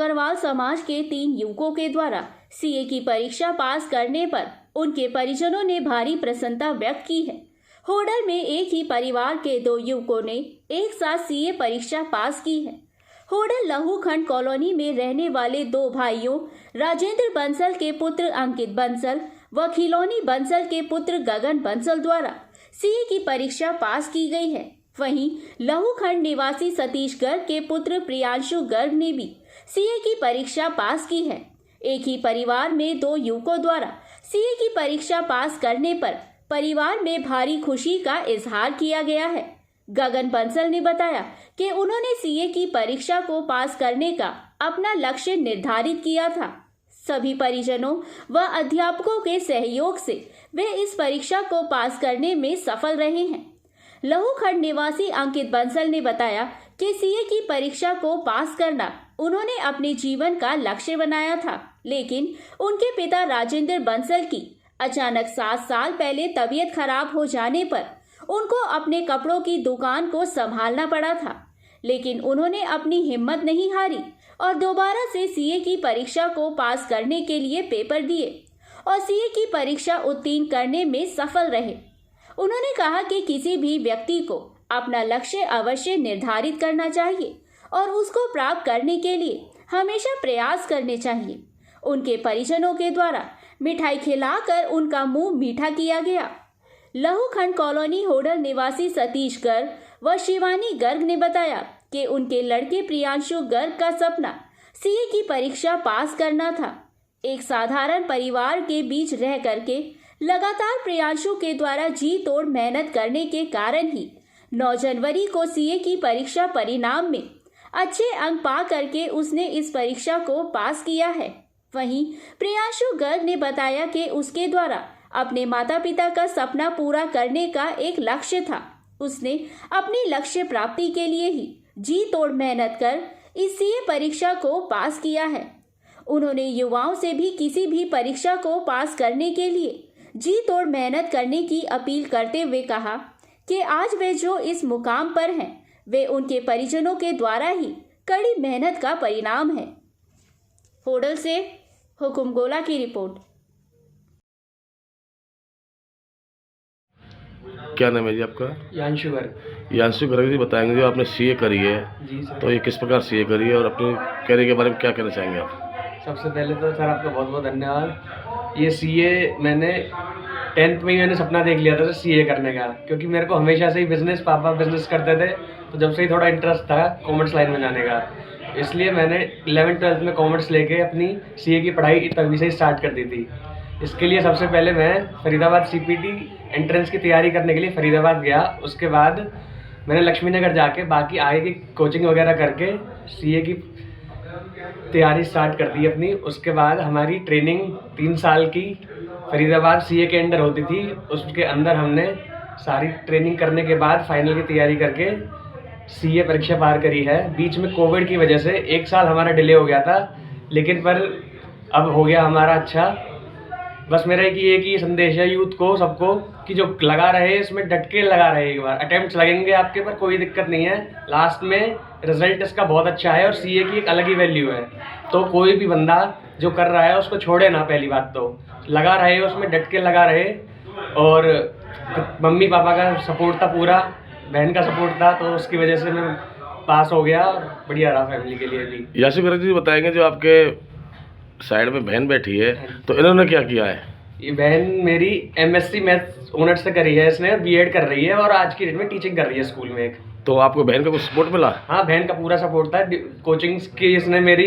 अग्रवाल समाज के 3 युवकों के द्वारा सीए की परीक्षा पास करने पर उनके परिजनों ने भारी प्रसन्नता व्यक्त की है। होडल में एक ही परिवार के 2 युवकों ने एक साथ सीए परीक्षा पास की है। होडल लहूखंड कॉलोनी में रहने वाले 2 भाइयों राजेंद्र बंसल के पुत्र अंकित बंसल व खिलौनी बंसल के पुत्र गगन बंसल द्वारा सीए की परीक्षा पास की गई है। वहीं लहूखंड निवासी सतीश गर्ग के पुत्र प्रियांशु गर्ग ने भी सीए की परीक्षा पास की है। एक ही परिवार में 2 युवकों द्वारा सीए की परीक्षा पास करने पर परिवार में भारी खुशी का इजहार किया गया है। गगन बंसल ने बताया कि उन्होंने सीए की परीक्षा को पास करने का अपना लक्ष्य निर्धारित किया था। सभी परिजनों व अध्यापकों के सहयोग से वे इस परीक्षा को पास करने में सफल रहे हैं। लहूखंड निवासी अंकित बंसल ने बताया कि सीए की परीक्षा को पास करना उन्होंने अपने जीवन का लक्ष्य बनाया था, लेकिन उनके पिता राजेंद्र बंसल की अचानक 7 साल पहले तबीयत खराब हो जाने पर उनको अपने कपड़ों की दुकान को संभालना पड़ा था। लेकिन उन्होंने अपनी हिम्मत नहीं हारी और दोबारा से सीए की परीक्षा को पास करने के लिए पेपर दिए और सीए की परीक्षा उत्तीर्ण करने में सफल रहे। उन्होंने कहा कि किसी भी व्यक्ति को अपना लक्ष्य अवश्य निर्धारित करना चाहिए और उसको प्राप्त करने के लिए हमेशा प्रयास करने चाहिए। उनके परिजनों के द्वारा मिठाई खिलाकर उनका मुंह मीठा किया गया। लहूखंड कॉलोनी होडल निवासी सतीश गर्ग व शिवानी गर्ग ने बताया कि उनके लड़के प्रियांशु गर्ग का सपना सीए की परीक्षा पास करना था। एक साधारण परिवार के बीच रह करके लगातार प्रियांशु के द्वारा जी तोड़ मेहनत करने के कारण ही 9 जनवरी को सीए की परीक्षा परिणाम में अच्छे अंक पा करके उसने इस परीक्षा को पास किया है। वहीं प्रियांशु गर्ग ने बताया कि उसके द्वारा अपने माता पिता का सपना पूरा करने का एक लक्ष्य था। उसने अपनी लक्ष्य प्राप्ति के लिए ही जी तोड़ मेहनत कर इस सीए परीक्षा को पास किया है। उन्होंने युवाओं से भी किसी भी परीक्षा को पास करने के लिए जी तोड़ मेहनत करने की अपील करते हुए कहा कि आज वे जो इस मुकाम पर हैं वे उनके परिजनों के द्वारा ही कड़ी मेहनत का परिणाम है। होडल से हुकुम गोला की रिपोर्ट। क्या नाम है जी आपका? यांशु गर्ग। यांशु गर्ग जी, बताएंगे जो आपने सीए करी है जी सर। तो ये किस प्रकार सीए करी है और अपने कैरियर के बारे में क्या कहना चाहेंगे आप? सबसे पहले तो सर आपका बहुत बहुत धन्यवाद। ये सीए मैंने 10th में ही मैंने सपना देख लिया था सीए करने का, क्योंकि मेरे को हमेशा से ही पापा बिजनेस करते थे, तो जब से ही थोड़ा इंटरेस्ट था कॉमर्स लाइन में जाने का, इसलिए मैंने 11th-12th में कॉमर्स लेके अपनी सीए की पढ़ाई तभी से ही स्टार्ट कर दी थी। इसके लिए सबसे पहले मैं फरीदाबाद सीपीटी एंट्रेंस की तैयारी करने के लिए फरीदाबाद गया। उसके बाद मैंने लक्ष्मी नगर जाके बाकी आगे की कोचिंग वगैरह करके सीए की तैयारी स्टार्ट कर दी अपनी। उसके बाद हमारी ट्रेनिंग 3 साल की फरीदाबाद सीए के अंडर होती थी। उसके अंदर हमने सारी ट्रेनिंग करने के बाद फाइनल की तैयारी करके सीए परीक्षा पार करी है। बीच में कोविड की वजह से 1 साल हमारा डिले हो गया था, लेकिन पर अब हो गया हमारा अच्छा। बस मेरा एक ही संदेश है यूथ को, सबको, कि जो लगा रहे इसमें डट के लगा रहे। एक बार अटेम्प्ट्स लगेंगे आपके, पर कोई दिक्कत नहीं है, लास्ट में रिजल्ट इसका बहुत अच्छा है और सीए की एक अलग ही वैल्यू है। तो कोई भी बंदा जो कर रहा है उसको छोड़े ना, पहली बात तो लगा रहे, उसमें डट के लगा रहे। और मम्मी पापा का सपोर्ट था, पूरा बहन का सपोर्ट था, तो उसकी वजह से मैं पास हो गया और बढ़िया रहा फैमिली के लिए भी। याशु गर्ग जी बताएंगे, जो आपके साइड में बहन बैठी है तो इन्होंने क्या किया है? ये बहन मेरी एमएससी मैथ्स ऑनर्स से करी है इसने, बीएड कर रही है और आज की डेट में टीचिंग कर रही है स्कूल में एक। तो आपको बहन का कुछ सपोर्ट मिला? हाँ, बहन का पूरा सपोर्ट था। कोचिंग की इसने मेरी,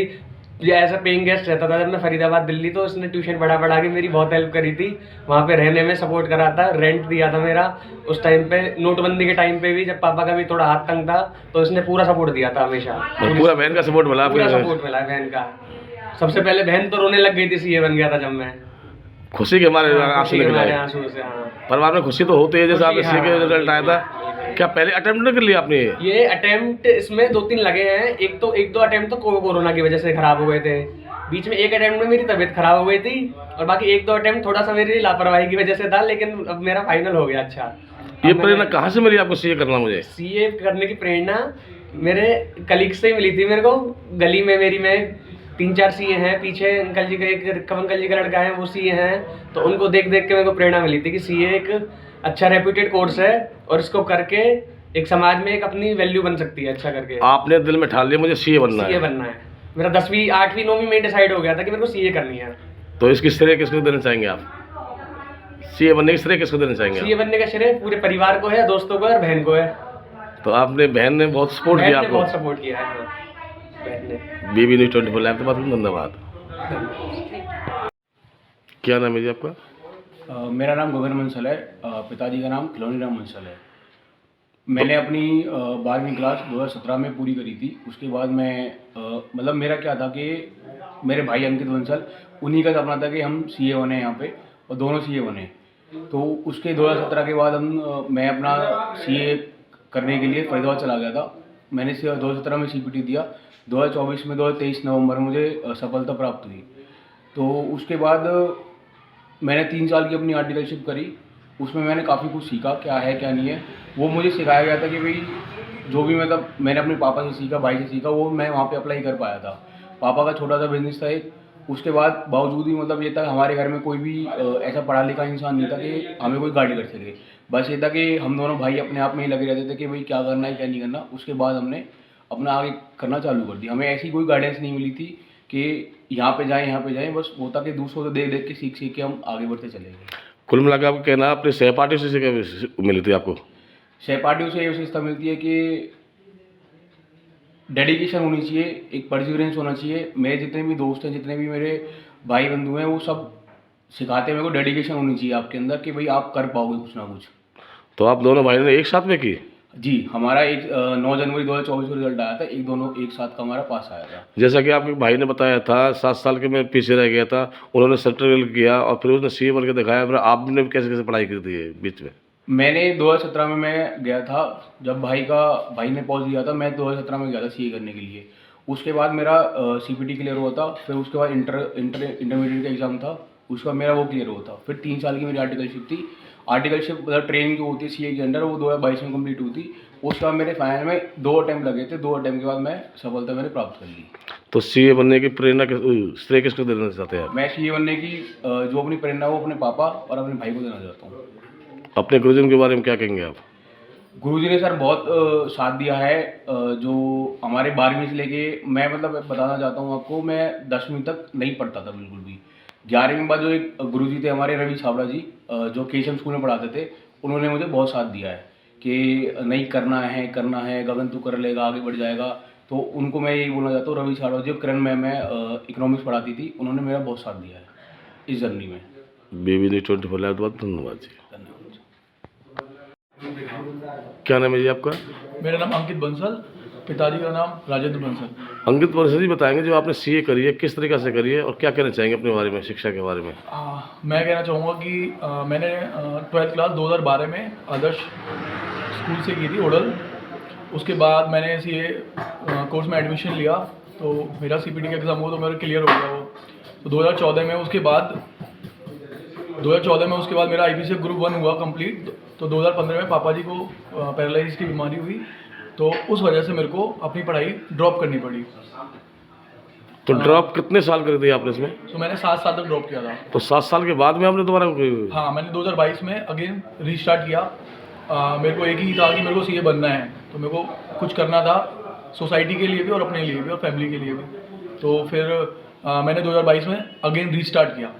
ऐसा पेइंग गेस्ट रहता था जब मैं फरीदाबाद दिल्ली, तो इसने ट्यूशन बढ़ा के मेरी बहुत हेल्प करी थी। वहाँ पे रहने में सपोर्ट करा था, रेंट दिया था मेरा उस टाइम पे, नोटबंदी के टाइम पे भी, जब पापा का भी थोड़ा हाथ तंग था, तो इसने पूरा सपोर्ट दिया था हमेशा। पूरा बहन का सपोर्ट मिला? पूरा सपोर्ट मिला बहन का। सबसे पहले बहन तो रोने लग गई थी सीए बन गया था जब मैं। खुशी के हमारे आंसू निकले? आंसू से, हाँ। परिवार में खुशी तो होती है, जैसे आपने सीए का रिजल्ट आया था। क्या पहले अटेम्प्ट नहीं कर लिया आपने? ये अटेम्प्ट इसमें 2-3 लगे हैं। एक दो अटेम्प्ट तो कोरोना की वजह से खराब हो गए थे। बीच में एक अटेम्प्ट में मेरी तबीयत खराब हो गई थी, और बाकी 1-2 अटेम्प्ट थोड़ा सा मेरी लापरवाही की वजह से था, लेकिन अब मेरा फाइनल हो गया अच्छा। ये प्रेरणा कहाँ से मिली आपको सीए करना? मुझे सीए करने की प्रेरणा मेरे कलीग से ही मिली थी। मेरे को गली में मैं 3-4 सीए हैं पीछे, अंकल जी का एक कम अंकल जी का लड़का है वो सीए हैं, तो उनको देख देख के मेरे को प्रेरणा मिली थी कि सीए एक अच्छा रेप्यूटेड कोर्स है और इसको करके एक समाज में एक अपनी वैल्यू बन सकती है अच्छा करके। आपने दिल में ठान लिया मुझे सीए बनना सीए है, बनना है। मेरा 10वीं 8वीं 9वीं में डिसाइड हो गया था कि मेरे को सीए करनी है। तो इसकी श्रेय किसको देना चाहेंगे आप? सीए बनने की श्रेय किसको देना चाहेंगे सीए आप? बनने का श्रेय पूरे परिवार को है, दोस्तों को है और बहन को है। तो आपने बहन ने बहुत सपोर्ट बहन किया ने आपको। बहुत सपोर्ट किया है। हाँ, बहन ने। बीबी न्यूज़ 24 लाइव के बाद धन्यवाद। क्या नाम है जी आपका? मेरा नाम गगन मंसल है। पिताजी का नाम खिलौनी राम मंसल है। मैंने अपनी 12वीं क्लास 2017 में पूरी करी थी। उसके बाद मैं मतलब मेरा क्या था कि मेरे भाई अंकित बंसल, उन्हीं का सपना था कि हम सीए बने यहाँ पे, और दोनों सीए बने। तो उसके 2017 के बाद मैं अपना सीए करने के लिए फरीदाबाद चला गया था। मैंने 2017 में सीपीटी दिया। 2024 में 23 नवंबर मुझे सफलता प्राप्त हुई। तो उसके बाद मैंने 3 साल की अपनी आर्टिकलशिप करी। उसमें मैंने काफ़ी कुछ सीखा, क्या है क्या नहीं है। वो मुझे सिखाया गया था कि भाई जो भी मतलब मैंने अपने पापा से सीखा, भाई से सीखा, वो मैं वहाँ पे अप्लाई कर पाया था। पापा का छोटा सा बिजनेस था एक। उसके बाद बावजूद भी मतलब ये था हमारे घर में कोई भी ऐसा पढ़ा लिखा इंसान नहीं था कि हमें कोई गाइड कर सके। बस ये था कि हम दोनों भाई अपने आप में ही लगे रहते थे कि भाई क्या करना है क्या नहीं करना। उसके बाद हमने अपना आगे करना चालू कर दिया। हमें ऐसी कोई गाइडेंस नहीं मिली थी कि यहाँ पे जाएं, बस वो था कि दूसरों को देख देख के सीख के हम आगे बढ़ते चले गए। कुल मिलाकर आपको कहना अपने सहपाठी से क्या मिली थी आपको? सहपाठियों से ये विशेषता मिलती है कि डेडिकेशन होनी चाहिए, एक परसिवरेंस होना चाहिए। मेरे जितने भी दोस्त हैं, जितने भी मेरे भाई बंधु हैं, वो सब सिखाते हैं मेरे को डेडिकेशन होनी चाहिए आपके अंदर कि भाई आप कर पाओगे कुछ ना कुछ। तो आप दोनों भाइयों ने एक साथ में की? जी, हमारा एक 9 जनवरी 2024 को रिजल्ट आया था। दोनों एक साथ का हमारा पास आया था। जैसा कि आपके भाई ने बताया था 7 साल के मैं पीछे रह गया था, उन्होंने स्ट्रगल किया और फिर उसने सीए बन के दिखाया। फिर आपने कैसे कैसे पढ़ाई की थी बीच में? मैंने 2017 में मैं गया था, जब भाई ने पॉज दिया था। मैं 2017 में गया था सीए करने के लिए। उसके बाद मेरा सीपीटी क्लियर हुआ था। फिर उसके बाद इंटरमीडिएट का एग्ज़ाम था, उसका मेरा वो क्लियर हुआ था। फिर 3 साल की मेरी आर्टिकलशिप थी। आर्टिकलशिप मतलब ट्रेनिंग जो होती है सीए के अंडर, वो 2022 में कंप्लीट हुई थी। उसके बाद मेरे फाइनल में 2 अटैम्प्ट लगे थे। 2 अटैम्प्ट के बाद मैं सफलता मैंने प्राप्त कर ली। तो सीए बनने की प्रेरणा श्रेय किसको देना चाहते हैं आप? मैं सीए बनने की जो अपनी प्रेरणा वो अपने पापा और अपने भाई को देना चाहता हूँ। अपने गुरुजन के बारे में क्या कहेंगे आप? गुरुजी ने सर बहुत साथ दिया है। जो हमारे 12वीं से लेके, मैं मतलब बताना चाहता हूँ आपको, मैं 10वीं तक नहीं पढ़ता था बिल्कुल भी। 11वीं के बाद जो एक गुरुजी थे हमारे, रवि छाबड़ा जी, जो केशम स्कूल में पढ़ाते थे, उन्होंने मुझे बहुत साथ दिया है कि नहीं करना है, गगन तू कर लेगा, आगे बढ़ जाएगा। तो उनको मैं यही बोलना चाहता हूँ, रवि छाबड़ा जी, किरण मैम इकोनॉमिक्स पढ़ाती थी, उन्होंने मेरा बहुत साथ दिया है इस जर्नी में। बीबी न्यूज़ 24 लाइव के बाद धन्यवाद जी। धन्यवाद। क्या नाम है जी आपका? मेरा नाम अंकित बंसल, पिताजी का नाम राजेंद्र बंसल। अंकित बंसल जी बताएंगे जो आपने सीए करी है किस तरीके से करी है और क्या कहना चाहेंगे अपने बारे में, शिक्षा के बारे में? मैं कहना चाहूँगा कि मैंने 12th क्लास 2012 में आदर्श स्कूल से की थी, ओडल। उसके बाद मैंने सीए कोर्स में एडमिशन लिया, तो मेरा सीपीटी का एग्ज़ाम हुआ तो मेरा क्लियर हो गया वो। तो 2014 में उसके बाद मेरा आईपीसी ग्रुप 1 हुआ कंप्लीट। तो 2015 में पापा जी को पैरालाइज की बीमारी हुई, तो उस वजह से मेरे को अपनी पढ़ाई ड्रॉप करनी पड़ी। तो ड्रॉप कितने साल कर दिया आपने इसमें? तो मैंने 7 साल तक ड्रॉप किया था। तो 7 साल के बाद में आपने दोबारा हाँ, मैंने 2022 में अगेन रीस्टार्ट किया। मेरे को एक ही था कि मेरे को सीए बनना है, तो मेरे को कुछ करना था सोसाइटी के लिए भी और अपने लिए भी और फैमिली के लिए भी। तो फिर मैंने 2022 में अगेन रीस्टार्ट किया।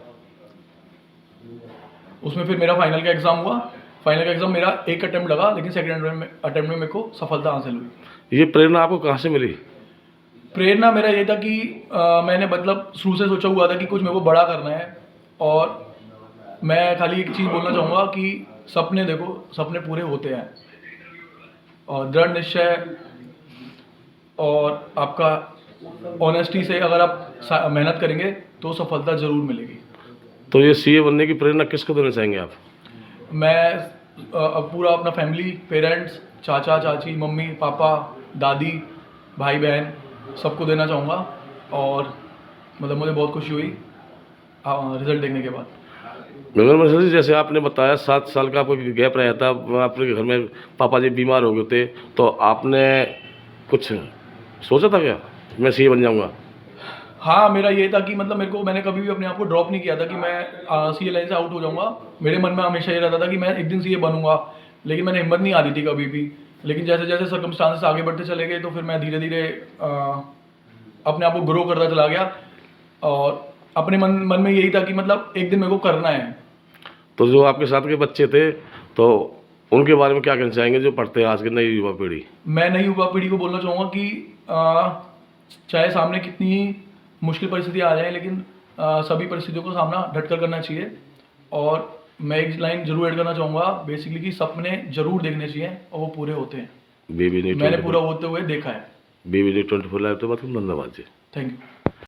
उसमें फिर मेरा फाइनल का एग्ज़ाम हुआ। फाइनल का एग्ज़ाम मेरा एक अटैम्प्ट लगा, लेकिन सेकेंड अटैम्प्ट में मेरे को सफलता हासिल हुई। ये प्रेरणा आपको कहाँ से मिली? प्रेरणा मेरा ये था कि मैंने मतलब शुरू से सोचा हुआ था कि कुछ मेरे को बड़ा करना है। और मैं खाली एक चीज़ बोलना चाहूँगा कि सपने देखो, सपने पूरे होते हैं, और दृढ़ निश्चय और आपका ऑनेस्टी से अगर आप मेहनत करेंगे तो सफलता ज़रूर मिलेगी। तो ये सीए बनने की प्रेरणा किसको देना चाहेंगे आप? मैं पूरा अपना फैमिली, पेरेंट्स, चाचा चाची, मम्मी पापा, दादी, भाई बहन, सबको देना चाहूँगा। और मतलब मुझे बहुत खुशी हुई रिज़ल्ट देखने के बाद। गगन बंसल जी, जैसे आपने बताया 7 साल का आपको गैप रहा था, आपके घर में पापा जी बीमार हो गए थे, तो आपने कुछ सोचा था क्या मैं सीए बन जाऊँगा? हाँ, मेरा ये था कि मतलब मैंने कभी भी अपने आप को ड्रॉप नहीं किया था कि मैं सीए लाइन से आउट हो जाऊंगा। मेरे मन में हमेशा ये रहता था कि मैं एक दिन सीए बनूंगा, लेकिन मैंने हिम्मत नहीं आती थी कभी भी। लेकिन जैसे जैसे सर्कमस्टांसेस आगे बढ़ते चले गए तो फिर मैं धीरे धीरे अपने आप को ग्रो करता चला गया, और अपने मन में यही था कि मतलब एक दिन मेरे को करना है। तो जो आपके साथ के बच्चे थे तो उनके बारे में क्या कहना चाहेंगे जो पढ़ते हैं आज की नई युवा पीढ़ी? मैं नई युवा पीढ़ी को बोलना चाहूँगा कि चाहे सामने कितनी ही मुश्किल परिस्थितियाँ आ जाएं, लेकिन सभी परिस्थितियों को सामना डटकर करना चाहिए। और मैं एक लाइन जरूर ऐड करना चाहूँगा बेसिकली कि सपने जरूर देखने चाहिए और वो पूरे होते हैं। बीबी न्यूज मैंने पूरा होते हुए देखा है। बीबी न्यूज 24 लाइव तो बात धन्यवाद जी। Thank you.